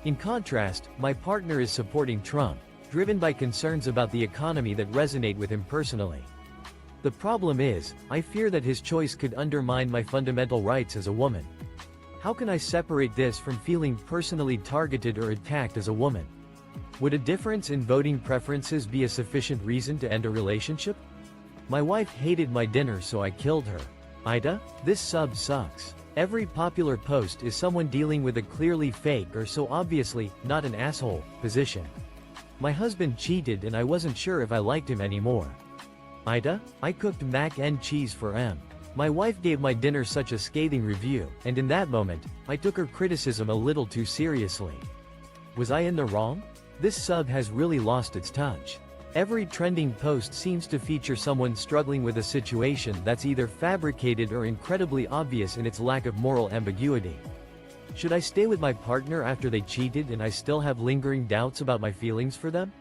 In contrast, my partner is supporting Trump, driven by concerns about the economy that resonate with him personally. The problem is, I fear that his choice could undermine my fundamental rights as a woman. How can I separate this from feeling personally targeted or attacked as a woman? Would a difference in voting preferences be a sufficient reason to end a relationship? My wife hated my dinner, so I killed her. AITA, this sub sucks. Every popular post is someone dealing with a clearly fake or so obviously, not an asshole, position. My husband cheated and I wasn't sure if I liked him anymore. AITA, I cooked mac and cheese for M. My wife gave my dinner such a scathing review, and in that moment, I took her criticism a little too seriously. Was I in the wrong? This sub has really lost its touch. Every trending post seems to feature someone struggling with a situation that's either fabricated or incredibly obvious in its lack of moral ambiguity. Should I stay with my partner after they cheated and I still have lingering doubts about my feelings for them?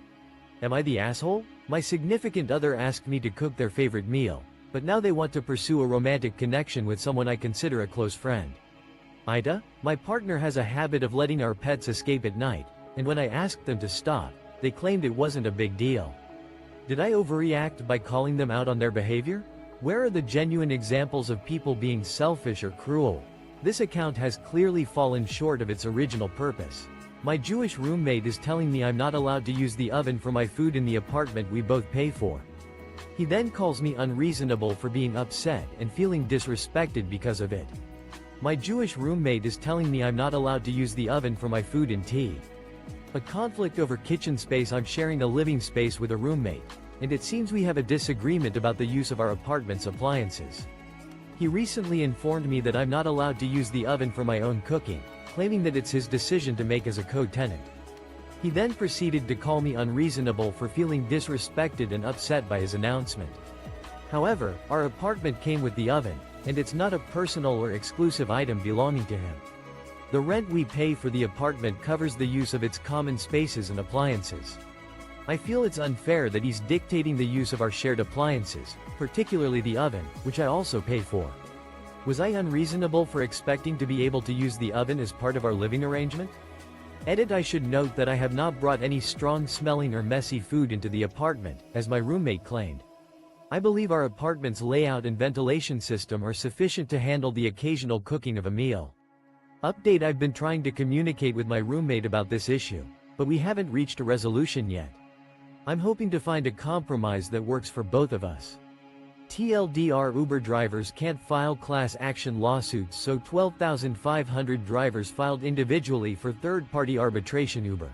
Am I the asshole? My significant other asked me to cook their favorite meal, but now they want to pursue a romantic connection with someone I consider a close friend. AITA, my partner has a habit of letting our pets escape at night, and when I asked them to stop, they claimed it wasn't a big deal. Did I overreact by calling them out on their behavior? Where are the genuine examples of people being selfish or cruel? This account has clearly fallen short of its original purpose. My Jewish roommate is telling me I'm not allowed to use the oven for my food in the apartment we both pay for. He then calls me unreasonable for being upset and feeling disrespected because of it. My Jewish roommate is telling me I'm not allowed to use the oven for my food and tea. A conflict over kitchen space. I'm sharing a living space with a roommate, and it seems we have a disagreement about the use of our apartment's appliances. He recently informed me that I'm not allowed to use the oven for my own cooking, claiming that it's his decision to make as a co-tenant. He then proceeded to call me unreasonable for feeling disrespected and upset by his announcement. However, our apartment came with the oven, and it's not a personal or exclusive item belonging to him. The rent we pay for the apartment covers the use of its common spaces and appliances. I feel it's unfair that he's dictating the use of our shared appliances, particularly the oven, which I also pay for. Was I unreasonable for expecting to be able to use the oven as part of our living arrangement? Edit: I should note that I have not brought any strong-smelling or messy food into the apartment, as my roommate claimed. I believe our apartment's layout and ventilation system are sufficient to handle the occasional cooking of a meal. Update: I've been trying to communicate with my roommate about this issue, but we haven't reached a resolution yet. I'm hoping to find a compromise that works for both of us. TLDR: Uber drivers can't file class action lawsuits, so 12,500 drivers filed individually for third-party arbitration. Uber: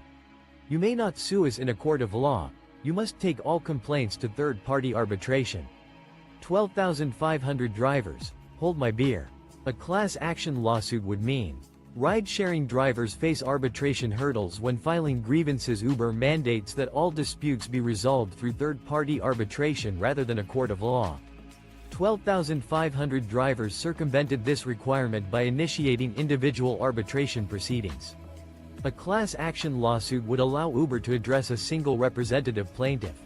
you may not sue us in a court of law, you must take all complaints to third-party arbitration. 12,500 drivers, hold my beer. A class action lawsuit would mean ride-sharing drivers face arbitration hurdles when filing grievances. Uber mandates that all disputes be resolved through third-party arbitration rather than a court of law. 12,500 drivers circumvented this requirement by initiating individual arbitration proceedings. A class action lawsuit would allow Uber to address a single representative plaintiff.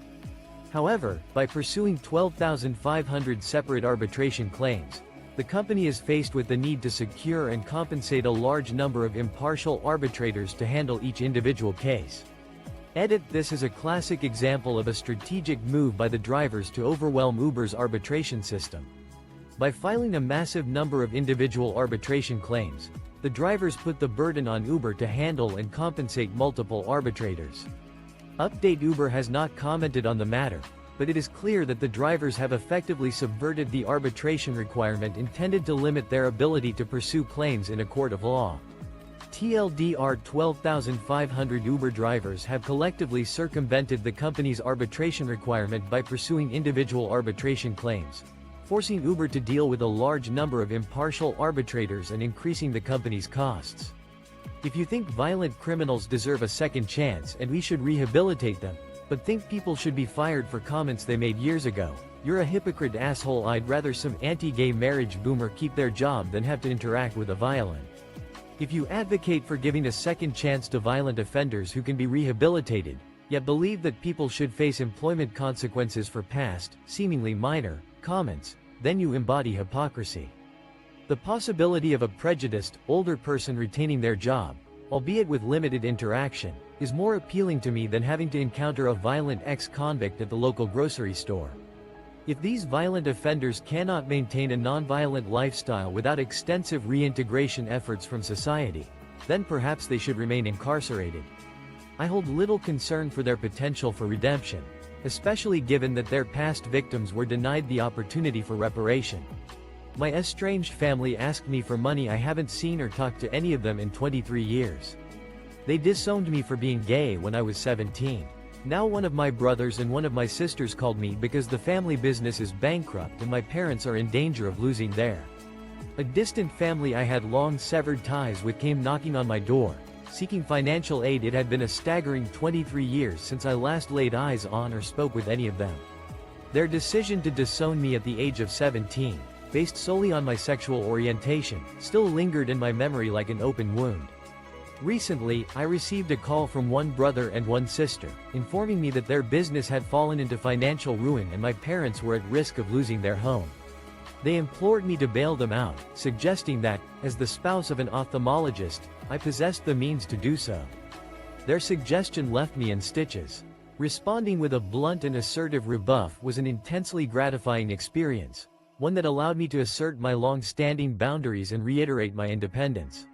However, by pursuing 12,500 separate arbitration claims, the company is faced with the need to secure and compensate a large number of impartial arbitrators to handle each individual case. Edit: this is a classic example of a strategic move by the drivers to overwhelm Uber's arbitration system. By filing a massive number of individual arbitration claims, the drivers put the burden on Uber to handle and compensate multiple arbitrators. Update: Uber has not commented on the matter, but it is clear that the drivers have effectively subverted the arbitration requirement intended to limit their ability to pursue claims in a court of law. TLDR: 12,500 Uber drivers have collectively circumvented the company's arbitration requirement by pursuing individual arbitration claims, forcing Uber to deal with a large number of impartial arbitrators and increasing the company's costs. If you think violent criminals deserve a second chance and we should rehabilitate them, but think people should be fired for comments they made years ago, you're a hypocrite asshole. I'd rather some anti-gay marriage boomer keep their job than have to interact with a violent. If you advocate for giving a second chance to violent offenders who can be rehabilitated, yet believe that people should face employment consequences for past, seemingly minor, comments, then you embody hypocrisy. The possibility of a prejudiced, older person retaining their job, albeit with limited interaction, is more appealing to me than having to encounter a violent ex-convict at the local grocery store. If these violent offenders cannot maintain a non-violent lifestyle without extensive reintegration efforts from society, then perhaps they should remain incarcerated. I hold little concern for their potential for redemption, especially given that their past victims were denied the opportunity for reparation. My estranged family asked me for money. I haven't seen or talked to any of them in 23 years. They disowned me for being gay when I was 17. Now one of my brothers and one of my sisters called me because the family business is bankrupt and my parents are in danger of losing their. A distant family I had long severed ties with came knocking on my door, seeking financial aid. It had been a staggering 23 years since I last laid eyes on or spoke with any of them. Their decision to disown me at the age of 17, based solely on my sexual orientation, still lingered in my memory like an open wound. Recently, I received a call from one brother and one sister, informing me that their business had fallen into financial ruin and my parents were at risk of losing their home. They implored me to bail them out, suggesting that, as the spouse of an ophthalmologist, I possessed the means to do so. Their suggestion left me in stitches. Responding with a blunt and assertive rebuff was an intensely gratifying experience, one that allowed me to assert my long-standing boundaries and reiterate my independence.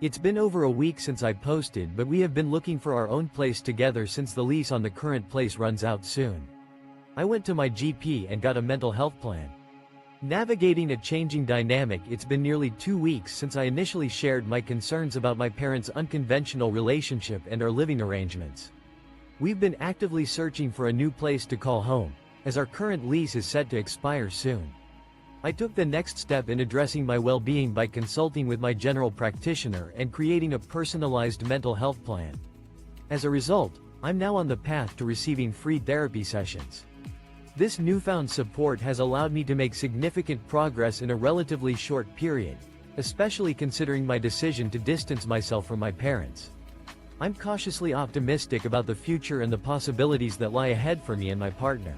It's been over a week since I posted, but we have been looking for our own place together since the lease on the current place runs out soon. I went to my GP and got a mental health plan. Navigating a changing dynamic. It's been nearly 2 weeks since I initially shared my concerns about my parents' unconventional relationship and our living arrangements. We've been actively searching for a new place to call home, as our current lease is set to expire soon. I took the next step in addressing my well-being by consulting with my general practitioner and creating a personalized mental health plan. As a result, I'm now on the path to receiving free therapy sessions. This newfound support has allowed me to make significant progress in a relatively short period, especially considering my decision to distance myself from my parents. I'm cautiously optimistic about the future and the possibilities that lie ahead for me and my partner.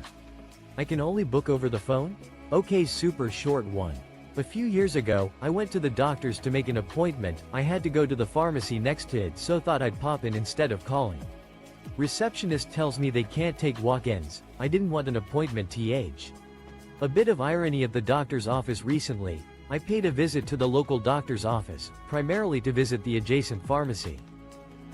I can only book over the phone? Okay, super short one. A few years ago, I went to the doctor's to make an appointment. I had to go to the pharmacy next to it, so thought I'd pop in instead of calling. Receptionist tells me they can't take walk-ins. I didn't want an appointment th. A bit of irony at the doctor's office recently. I paid a visit to the local doctor's office, primarily to visit the adjacent pharmacy.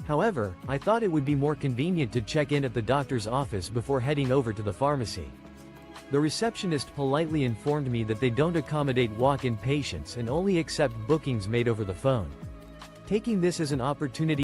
However, I thought it would be more convenient to check in at the doctor's office before heading over to the pharmacy. The receptionist politely informed me that they don't accommodate walk-in patients and only accept bookings made over the phone. Taking this as an opportunity